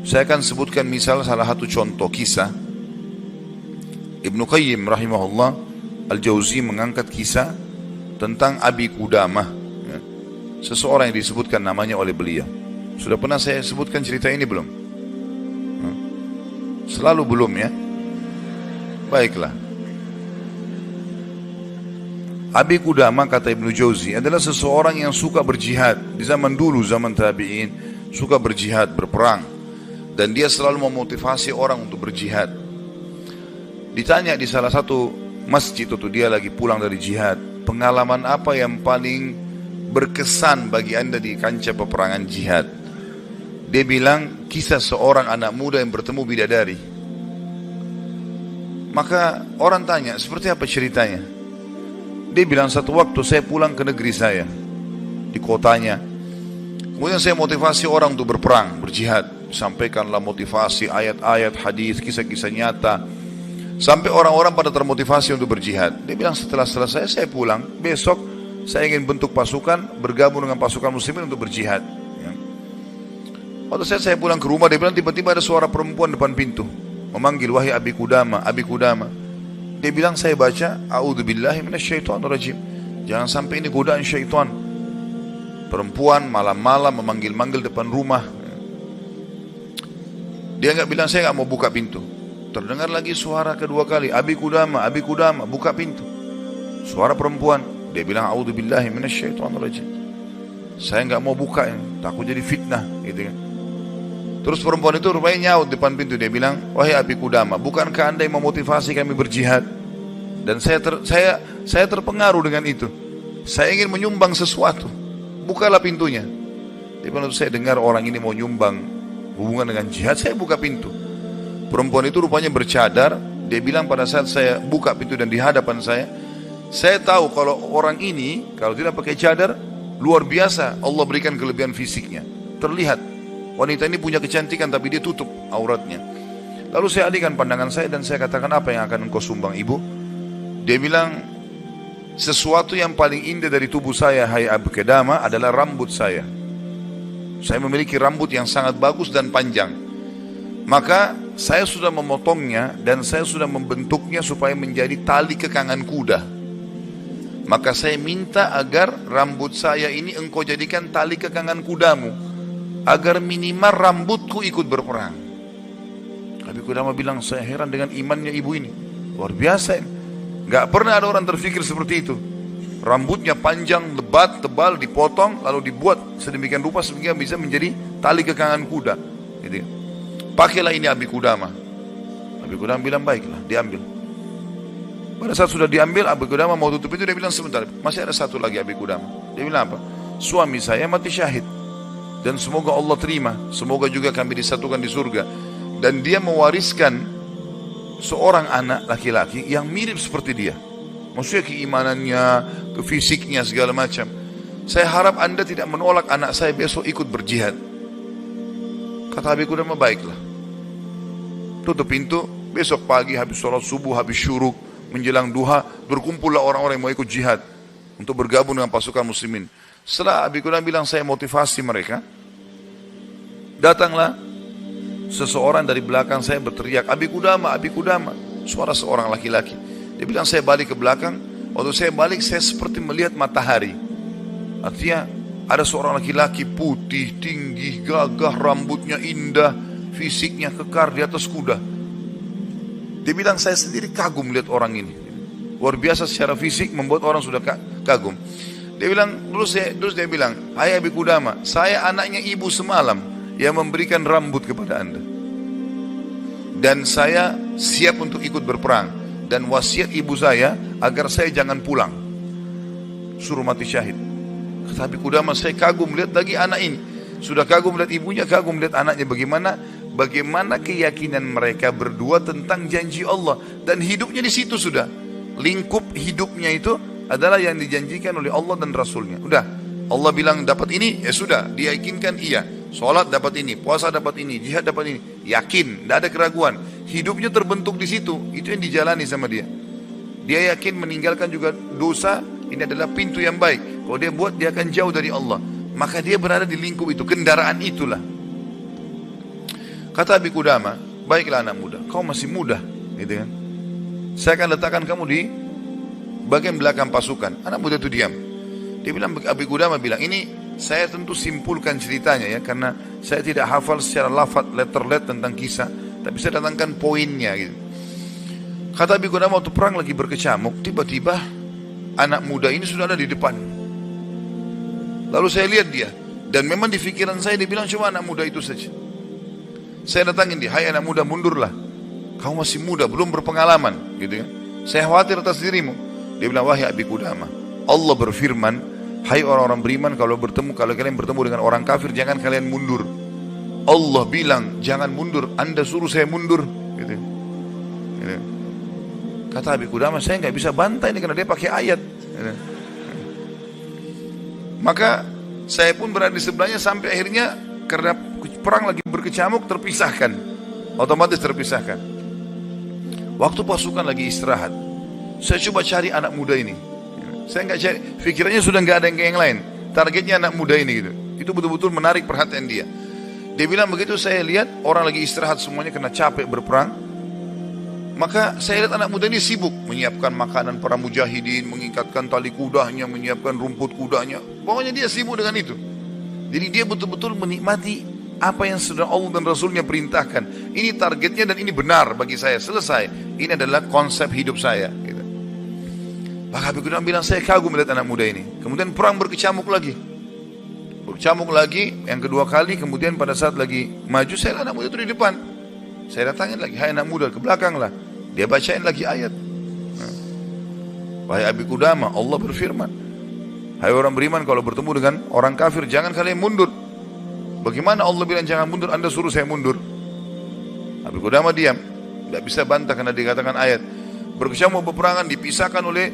Saya akan sebutkan misal salah satu contoh kisah. Ibnu Qayyim rahimahullah Al-Jauzi mengangkat kisah tentang Abi Qudamah, ya. Seseorang yang disebutkan namanya oleh beliau. Sudah pernah saya sebutkan cerita ini belum? Selalu belum, ya. Baiklah. Abi Qudamah, kata Ibnu Jauzi, adalah seseorang yang suka berjihad. Di zaman dulu, zaman tabi'in, suka berjihad, berperang. Dan dia selalu memotivasi orang untuk berjihad. Ditanya di salah satu masjid itu, dia lagi pulang dari jihad, pengalaman apa yang paling berkesan bagi anda di kancah peperangan jihad? Dia bilang, kisah seorang anak muda yang bertemu bidadari. Maka orang tanya, seperti apa ceritanya? Dia bilang, satu waktu saya pulang ke negeri saya, di kotanya. Kemudian saya motivasi orang untuk berperang, berjihad. Sampaikanlah motivasi, ayat-ayat, hadis, kisah-kisah nyata. Sampai orang-orang pada termotivasi untuk berjihad. Dia bilang, setelah selesai saya pulang, besok saya ingin bentuk pasukan, bergabung dengan pasukan muslimin untuk berjihad, ya. Waktu saya pulang ke rumah, dia bilang tiba-tiba ada suara perempuan depan pintu memanggil, wahai Abi Qudamah, Abi Qudamah. Dia bilang, saya baca, a'udzubillahi minasyaitonirrajim, jangan sampai ini godaan syaitan. Perempuan malam-malam memanggil-manggil depan rumah. Dia enggak bilang, saya enggak mau buka pintu. Terdengar lagi suara kedua kali, Abi Qudamah, Abi Qudamah, buka pintu. Suara perempuan. Dia bilang, a'udzubillahi minasyaitonirrajim, saya enggak mau buka, takut jadi fitnah, gitu kan. Terus perempuan itu rupanya nyaut depan pintu. Dia bilang, wahai Abi Qudamah, bukankah anda yang memotivasi kami berjihad? Dan saya terpengaruh dengan itu. Saya ingin menyumbang sesuatu. Bukalah pintunya. Dia bilang, saya dengar orang ini mau nyumbang hubungan dengan jihad, saya buka pintu. Perempuan itu rupanya bercadar. Dia bilang, pada saat saya buka pintu dan di hadapan saya tahu kalau orang ini kalau tidak pakai cadar, luar biasa Allah berikan kelebihan fisiknya. Terlihat wanita ini punya kecantikan, tapi dia tutup auratnya. Lalu saya alihkan pandangan saya dan saya katakan, apa yang akan engkau sumbang, ibu? Dia bilang, sesuatu yang paling indah dari tubuh saya, hai Abi Qudamah, adalah rambut saya. Saya memiliki rambut yang sangat bagus dan panjang. Maka saya sudah memotongnya dan saya sudah membentuknya supaya menjadi tali kekangan kuda. Maka saya minta agar rambut saya ini engkau jadikan tali kekangan kudamu, agar minimal rambutku ikut berperang. Abi Qudamah bilang, saya heran dengan imannya ibu ini, luar biasa ini. Gak pernah ada orang terfikir seperti itu. Rambutnya panjang, lebat, tebal, dipotong lalu dibuat sedemikian rupa sehingga bisa menjadi tali kekangan kuda, gitu. Pakailah ini Abi Qudamah. Abi Qudamah bilang, baiklah, diambil. Pada saat sudah diambil, Abi Qudamah mau tutup itu, dia bilang, sebentar, masih ada satu lagi Abi Qudamah. Dia bilang apa? Suami saya mati syahid, dan semoga Allah terima, semoga juga kami disatukan di surga. Dan dia mewariskan seorang anak laki-laki yang mirip seperti dia. Maksudnya keimanannya, kefisiknya, segala macam. Saya harap anda tidak menolak anak saya besok ikut berjihad. Kata Abi Qudamah, baiklah. Tutup pintu. Besok pagi habis sholat subuh, habis syuruk, menjelang duha, berkumpullah orang-orang yang mau ikut jihad untuk bergabung dengan pasukan muslimin. Setelah Abi Qudamah bilang, saya motivasi mereka, datanglah seseorang dari belakang saya berteriak, Abi Qudamah, Abi Qudamah. Suara seorang laki-laki. Dia bilang, saya balik ke belakang. Waktu saya balik, saya seperti melihat matahari. Artinya ada seorang laki-laki putih, tinggi, gagah, rambutnya indah, fisiknya kekar di atas kuda. Dia bilang, saya sendiri kagum melihat orang ini. Luar biasa secara fisik, membuat orang sudah kagum. Dia bilang, terus dia bilang, hai Abi Qudamah, saya anaknya ibu semalam yang memberikan rambut kepada anda. Dan saya siap untuk ikut berperang. Dan wasiat ibu saya agar saya jangan pulang, suruh mati syahid. Kata Abi Qudamah, saya kagum melihat lagi anak ini. Sudah kagum melihat ibunya, kagum melihat anaknya. Bagaimana keyakinan mereka berdua tentang janji Allah. Dan hidupnya di situ sudah. Lingkup hidupnya itu adalah yang dijanjikan oleh Allah dan Rasulnya. Udah, Allah bilang dapat ini, ya sudah, dia yakinkan iya. Sholat dapat ini, puasa dapat ini, jihad dapat ini. Yakin, tidak ada keraguan. Hidupnya terbentuk di situ. Itu yang dijalani sama dia. Dia yakin meninggalkan juga dosa, ini adalah pintu yang baik. Kalau dia buat, dia akan jauh dari Allah. Maka dia berada di lingkup itu, kendaraan itulah. Kata Abi Qudamah, baiklah anak muda, kau masih muda, gitu kan. Saya akan letakkan kamu di bagian belakang pasukan. Anak muda itu diam. Dia bilang, Abi Qudamah bilang, ini saya tentu simpulkan ceritanya ya, karena saya tidak hafal secara lafaz letter tentang kisah, tapi saya datangkan poinnya gitu. Kata Abi Qudamah, waktu perang lagi berkecamuk, tiba-tiba anak muda ini sudah ada di depan. Lalu saya lihat dia, dan memang di pikiran saya dia bilang cuma anak muda itu saja. Saya datangin dia, hai anak muda, mundurlah. Kau masih muda, belum berpengalaman, gitu kan. Saya khawatir atas dirimu. Dia bilang, wahai Abi Qudamah, Allah berfirman, hai orang-orang beriman, kalau kalian bertemu dengan orang kafir, jangan kalian mundur. Allah bilang, jangan mundur, Anda suruh saya mundur, gitu. Gitu. Kata Abi Qudamah, saya nggak bisa bantai ini karena dia pakai ayat. Gitu. Maka saya pun berada di sebelahnya sampai akhirnya karena perang lagi berkecamuk terpisahkan, otomatis terpisahkan. Waktu pasukan lagi istirahat, saya coba cari anak muda ini. Saya nggak cari, pikirannya sudah nggak ada yang lain. Targetnya anak muda ini gitu. Itu betul-betul menarik perhatian dia. Dia bilang begitu saya lihat orang lagi istirahat semuanya karena capek berperang. Maka saya lihat anak muda ini sibuk menyiapkan makanan para mujahidin, mengikatkan tali kudanya, menyiapkan rumput kudanya. Pokoknya dia sibuk dengan itu. Jadi dia betul-betul menikmati apa yang sudah Allah dan Rasulnya perintahkan. Ini targetnya dan ini benar bagi saya. Selesai. Ini adalah konsep hidup saya. Gitu. Maka Abi Qudamah bilang, saya kagum melihat anak muda ini. Kemudian perang berkecamuk lagi. Berkecamuk lagi, yang kedua kali. Kemudian pada saat lagi maju, saya lihat anak muda itu di depan. Saya datangin lagi, hai anak muda, ke belakang lah. Dia bacain lagi ayat. Wahai Abi Qudamah, Allah berfirman, hai orang beriman, kalau bertemu dengan orang kafir, jangan kalian mundur. Bagaimana Allah bilang jangan mundur, Anda suruh saya mundur? Abi Qudamah diam, tidak bisa bantah karena dikatakan ayat. Berkecamuk peperangan dipisahkan oleh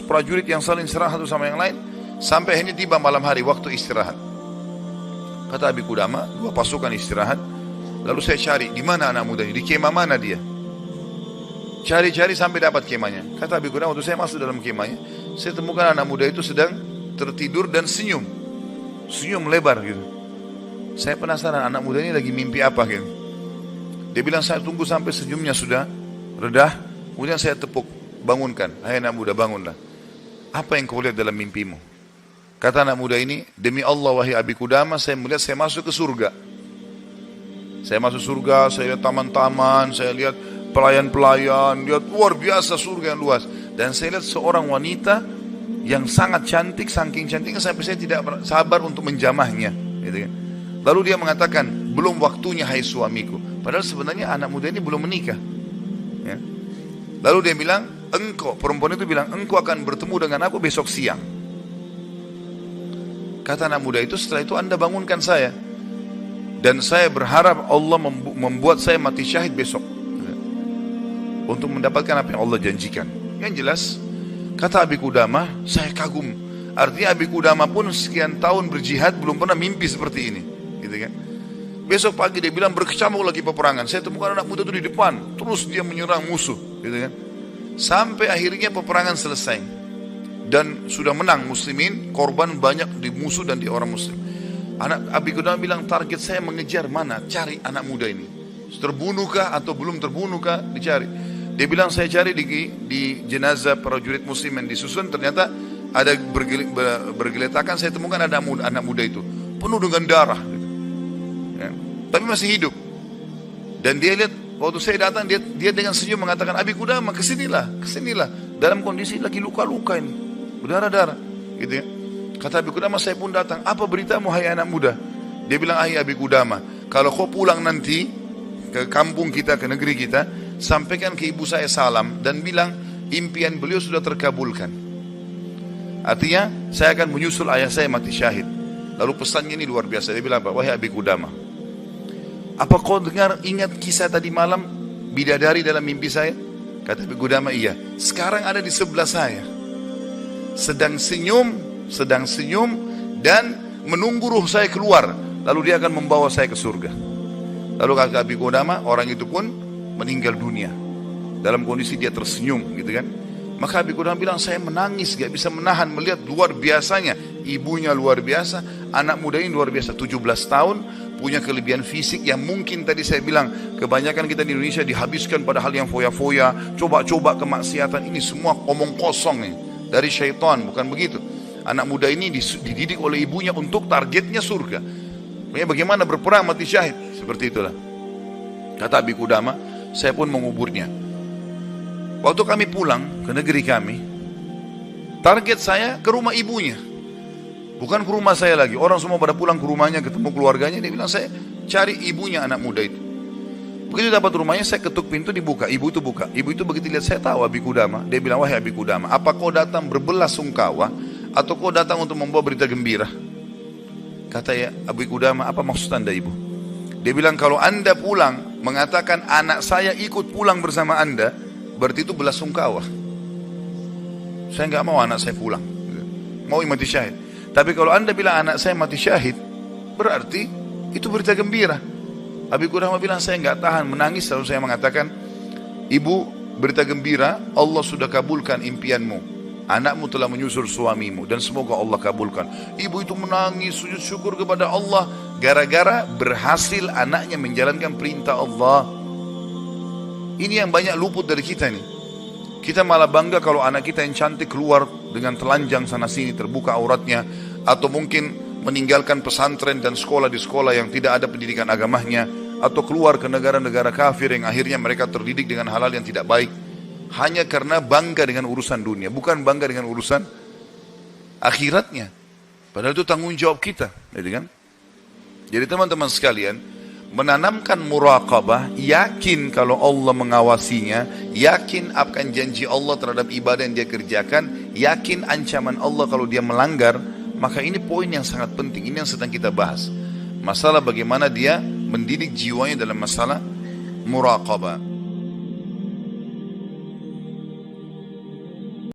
prajurit yang saling serang satu sama yang lain, sampai akhirnya tiba malam hari waktu istirahat. Kata Abi Qudamah, dua pasukan istirahat. Lalu saya cari, di mana anak muda ini? Di kemah mana dia? Cari-cari sampai dapat kemahnya. Kata Abi Qudamah, waktu saya masuk dalam kemahnya, saya temukan anak muda itu sedang tertidur dan senyum. Senyum lebar gitu. Saya penasaran anak muda ini lagi mimpi apa gitu. Dia bilang, saya tunggu sampai senyumnya sudah redah. Kemudian saya tepuk, bangunkan. Hai anak muda, bangunlah. Apa yang kau lihat dalam mimpimu? Kata anak muda ini, demi Allah wahai Abi Qudamah, saya melihat saya masuk ke surga. Saya masuk surga, saya lihat taman-taman, saya lihat pelayan-pelayan, lihat luar biasa surga yang luas. Dan saya lihat seorang wanita yang sangat cantik, saking cantiknya sampai saya tidak sabar untuk menjamahnya. Gitu kan. Lalu dia mengatakan, belum waktunya hai suamiku. Padahal sebenarnya anak muda ini belum menikah. Ya. Lalu dia bilang, engkau, perempuan itu bilang, engkau akan bertemu dengan aku besok siang. Kata anak muda itu, setelah itu Anda bangunkan saya. Dan saya berharap Allah membuat saya mati syahid besok. Untuk mendapatkan apa yang Allah janjikan. Yang jelas, kata Abi Qudamah, saya kagum. Artinya Abi Qudamah pun sekian tahun berjihad belum pernah mimpi seperti ini. Gitu kan? Besok pagi dia bilang berkecamuk lagi peperangan. Saya temukan anak muda itu di depan. Terus dia menyerang musuh. Gitu kan? Sampai akhirnya peperangan selesai. Dan sudah menang muslimin. Korban banyak di musuh dan di orang muslim. Anak Abi Qudamah bilang, target saya mengejar mana? Cari anak muda ini. Terbunuhkah atau belum terbunuhkah? Dicari. Dia bilang, saya cari di jenazah prajurit muslim yang disusun. Ternyata ada bergeletakan. Saya temukan ada anak muda itu penuh dengan darah gitu. Ya. Tapi masih hidup. Dan dia lihat, waktu saya datang, dia dengan senyum mengatakan, Abi Qudamah, kesinilah. Dalam kondisi lagi luka-luka ini, berdarah-darah gitu ya. Kata Abi Qudamah, saya pun datang. Apa beritamu hai anak muda? Dia bilang, hai Abi Qudamah, kalau kau pulang nanti ke kampung kita, ke negeri kita, sampaikan ke ibu saya salam dan bilang impian beliau sudah terkabulkan. Artinya saya akan menyusul ayah saya mati syahid. Lalu pesannya ini luar biasa. Dia bilang apa? Wahai Abi Qudamah, apa kau ingat kisah tadi malam bidadari dalam mimpi saya? Kata Abi Qudamah, iya. Sekarang ada di sebelah saya, sedang senyum dan menunggu ruh saya keluar. Lalu dia akan membawa saya ke surga. Lalu kata Abi Qudamah, orang itu pun meninggal dunia dalam kondisi dia tersenyum gitu kan. Maka Abi Qudamah bilang, saya menangis, gak bisa menahan melihat luar biasanya. Ibunya luar biasa, anak muda ini luar biasa, 17 tahun punya kelebihan fisik yang mungkin tadi saya bilang, kebanyakan kita di Indonesia dihabiskan pada hal yang foya-foya, coba-coba kemaksiatan, ini semua omong kosong nih, dari syaitan, bukan begitu. Anak muda ini dididik oleh ibunya untuk targetnya surga. Bagaimana berperang mati syahid, seperti itulah. Kata Abi Qudamah, saya pun menguburnya. Waktu kami pulang ke negeri kami, target saya ke rumah ibunya, bukan ke rumah saya lagi. Orang semua pada pulang ke rumahnya, ketemu keluarganya. Dia bilang, saya cari ibunya anak muda itu. Begitu dapat rumahnya, saya ketuk pintu, dibuka. Ibu itu buka. Ibu itu begitu lihat saya tahu Abi Qudamah. Dia bilang, wahai Abi Qudamah, apa kau datang berbelasungkawa atau kau datang untuk membawa berita gembira? Kata ya Abi Qudamah, apa maksud anda ibu? Dia bilang, kalau anda pulang mengatakan anak saya ikut pulang bersama anda, berarti itu belasungkawa. Saya nggak mau anak saya pulang, mau mati syahid. Tapi kalau anda bilang anak saya mati syahid, berarti itu berita gembira. Abi Qudamah bilang, saya nggak tahan menangis. Lalu saya mengatakan, ibu, berita gembira, Allah sudah kabulkan impianmu. Anakmu telah menyusul suamimu dan semoga Allah kabulkan. Ibu itu menangis, sujud syukur kepada Allah gara-gara berhasil anaknya menjalankan perintah Allah. Ini yang banyak luput dari kita nih. Kita malah bangga kalau anak kita yang cantik keluar dengan telanjang sana sini, terbuka auratnya, atau mungkin meninggalkan pesantren dan sekolah di sekolah yang tidak ada pendidikan agamanya, atau keluar ke negara-negara kafir yang akhirnya mereka terdidik dengan hal-hal yang tidak baik. Hanya karena bangga dengan urusan dunia, bukan bangga dengan urusan akhiratnya. Padahal itu tanggung jawab kita, gitu kan? Jadi teman-teman sekalian, menanamkan muraqabah, yakin kalau Allah mengawasinya, yakin akan janji Allah terhadap ibadah yang dia kerjakan, yakin ancaman Allah kalau dia melanggar. Maka ini poin yang sangat penting, ini yang sedang kita bahas. Masalah bagaimana dia mendidik jiwanya dalam masalah muraqabah.